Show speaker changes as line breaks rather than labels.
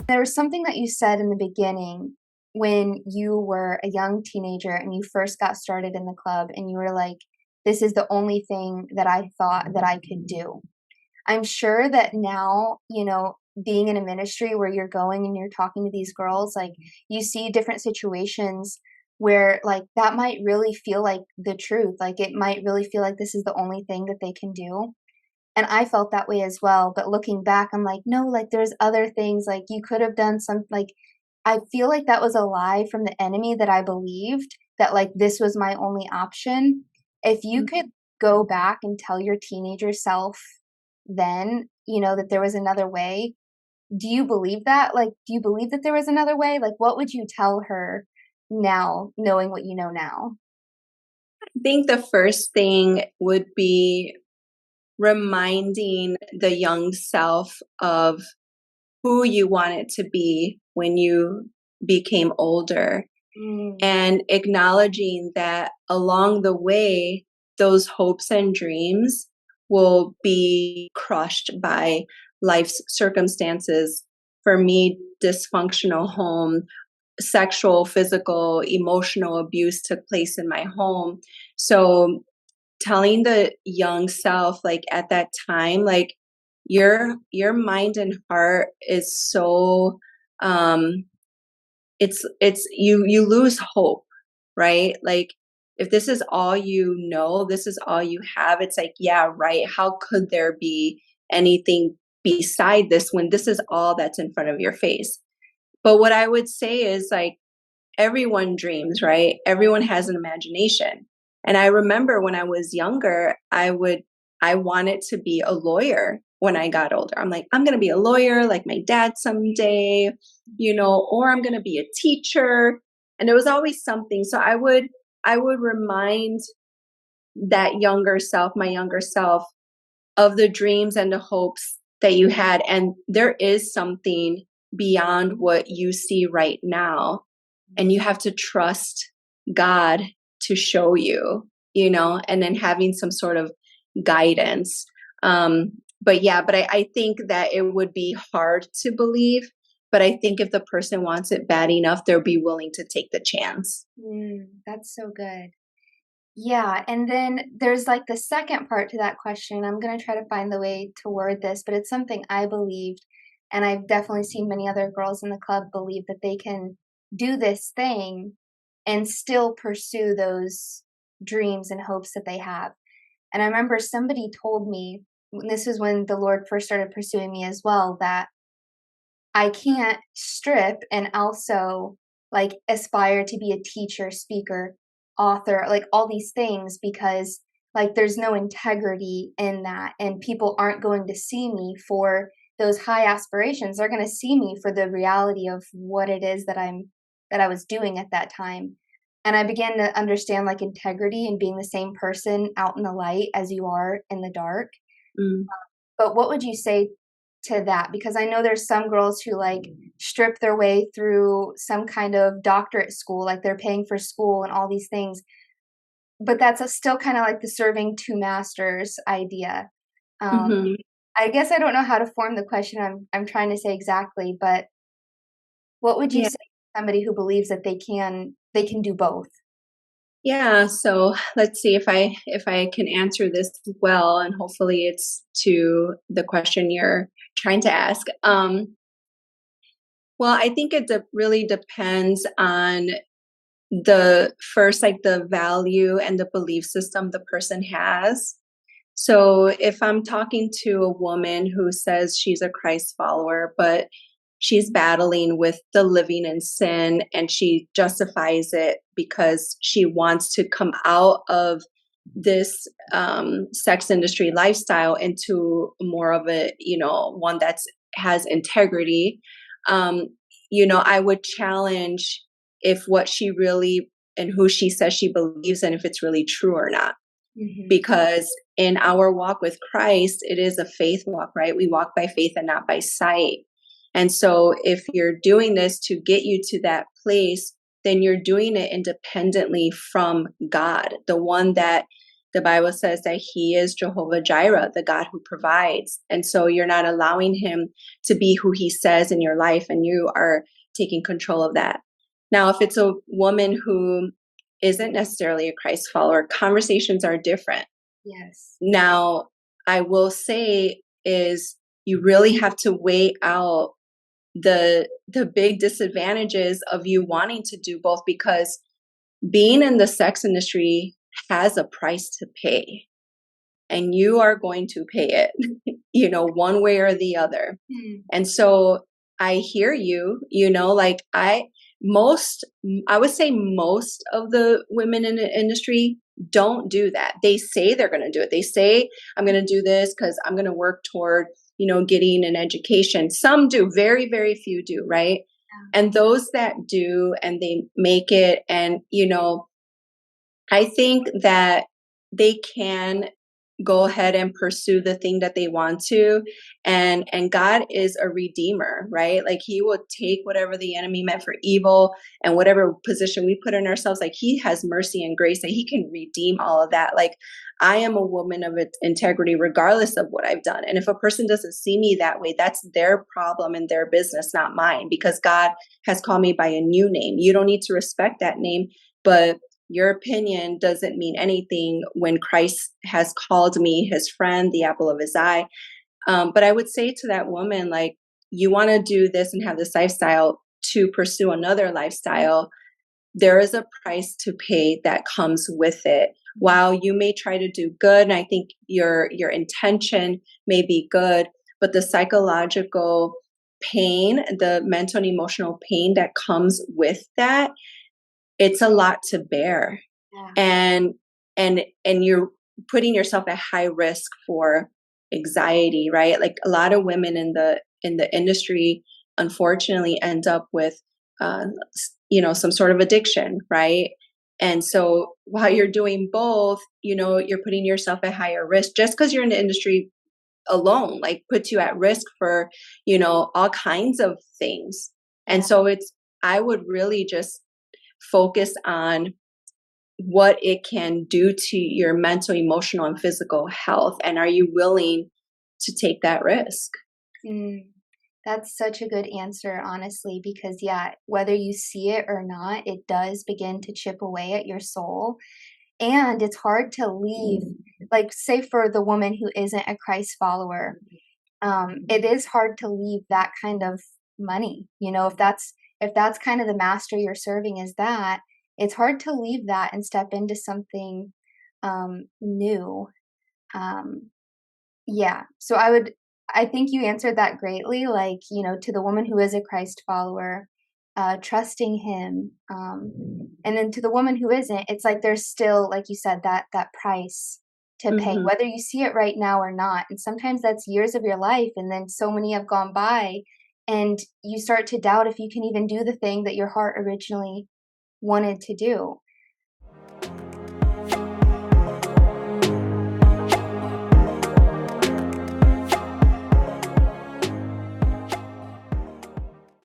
There was something that you said in the beginning when you were a young teenager and you first got started in the club, and you were like, this is the only thing that I thought that I could do. I'm sure that now, being in a ministry where you're going and you're talking to these girls, like, you see different situations where, like, that might really feel like the truth. Like, it might really feel like this is the only thing that they can do. And I felt that way as well, but looking back, I'm like, "No, like, there's other things, like, you could have done some," like, I feel like that was a lie from the enemy that I believed that, like, this was my only option. If you could go back and tell your teenager self then, that there was another way, do you believe that? Like, do you believe that there was another way? Like, what would you tell her now, knowing what you know now?
I think the first thing would be reminding the young self of who you wanted to be when you became older,
Mm,
and acknowledging that along the way, those hopes and dreams will be crushed by life's circumstances. For me, dysfunctional home, sexual, physical, emotional abuse took place in my home. So telling the young self, like, at that time, like, your mind and heart is so um it's you lose hope, right? Like, if this is all you know, this is all you have, it's like, yeah, right, how could there be anything beside this when this is all that's in front of your face? But what I would say is, like, everyone dreams, right? Everyone has an imagination. And I remember when I was younger, I wanted to be a lawyer when I got older. I'm like, I'm going to be a lawyer like my dad someday, or I'm going to be a teacher. And it was always something. So I would remind that younger self, my younger self, of the dreams and the hopes that you had. And there is something beyond what you see right now, and you have to trust God to show you, and then having some sort of guidance. But I think that it would be hard to believe. But I think if the person wants it bad enough, they'll be willing to take the chance.
that's so good. Yeah, and then there's, like, the second part to that question. I'm gonna try to find the way to word this, but it's something I believed, and I've definitely seen many other girls in the club believe that they can do this thing and still pursue those dreams and hopes that they have. And I remember somebody told me, this was when the Lord first started pursuing me as well, that I can't strip and also, like, aspire to be a teacher, speaker, author, like, all these things because, like, there's no integrity in that, and people aren't going to see me for those high aspirations. They're gonna see me for the reality of what it is that I was doing at that time. And I began to understand, like, integrity and being the same person out in the light as you are in the dark.
Mm.
But what would you say to that? Because I know there's some girls who, like, strip their way through some kind of doctorate school, like, they're paying for school and all these things, but that's a still kinda like the serving 2 masters idea. Um,
Hmm.
I guess I don't know how to form the question I'm trying to say exactly, but what would you
Yeah.
say to somebody who believes that they can do both?
Yeah, so let's see if I can answer this well, and hopefully it's to the question you're trying to ask. Well, I think it really depends on the first, like, the value and the belief system the person has. So if I'm talking to a woman who says she's a Christ follower, but she's battling with the living in sin, and she justifies it because she wants to come out of this sex industry lifestyle into more of a, one that's has integrity. um, I would challenge if what she really and who she says she believes in, if it's really true or not.
Mhm.
Because in our walk with Christ, it is a faith walk, right? We walk by faith and not by sight. And so if you're doing this to get you to that place, then you're doing it independently from God, the one that The Bible says that he is Jehovah Jireh, the God who provides. And so you're not allowing him to be who he says in your life, and you are taking control of that. Now, if it's a woman who isn't necessarily a Christ follower, conversations are different.
Yes.
Now, I will say is you really have to weigh out the big disadvantages of you wanting to do both, because being in the sex industry has a price to pay, and you are going to pay it, one way or the other.
Mm.
And so I hear you, like I would say most of the women in the industry don't do that. They say they're going to do it. They say, I'm going to do this because I'm going to work toward, getting an education. Some do, very, very few do, right?
Yeah.
And those that do and they make it, and, I think that they can go ahead and pursue the thing that they want to, and God is a redeemer, right? Like he will take whatever the enemy meant for evil and whatever position we put in ourselves, like he has mercy and grace that he can redeem all of that. Like I am a woman of integrity regardless of what I've done, and if a person doesn't see me that way, that's their problem and their business, not mine, because God has called me by a new name. You don't need to respect that name, but your opinion doesn't mean anything when Christ has called me his friend, the apple of his eye. But I would say to that woman, like, you want to do this and have this lifestyle to pursue another lifestyle. There is a price to pay that comes with it. While you may try to do good, and I think your intention may be good, but the psychological pain, the mental and emotional pain that comes with that, it's a lot to bear.
Yeah.
And you're putting yourself at high risk for anxiety, right? Like a lot of women in the industry unfortunately end up with some sort of addiction, right? And so while you're doing both, you're putting yourself at higher risk. Just because you're in the industry alone, like, puts you at risk for all kinds of things. And
Yeah.
so I would really just focus on what it can do to your mental, emotional, and physical health. And are you willing to take that risk?
Mm. That's such a good answer, honestly, because yeah, whether you see it or not, it does begin to chip away at your soul. And it's hard to leave, like, say for the woman who isn't a Christ follower, it is hard to leave that kind of money. If that's kind of the master you're serving is that, it's hard to leave that and step into something new. Um, yeah. So I think you answered that greatly. Like, to the woman who is a Christ follower, trusting him. And then to the woman who isn't, it's like there's still, like you said, that price to pay,
Hmm.
whether you see it right now or not. And sometimes that's years of your life, and then so many have gone by, and you start to doubt if you can even do the thing that your heart originally wanted to do.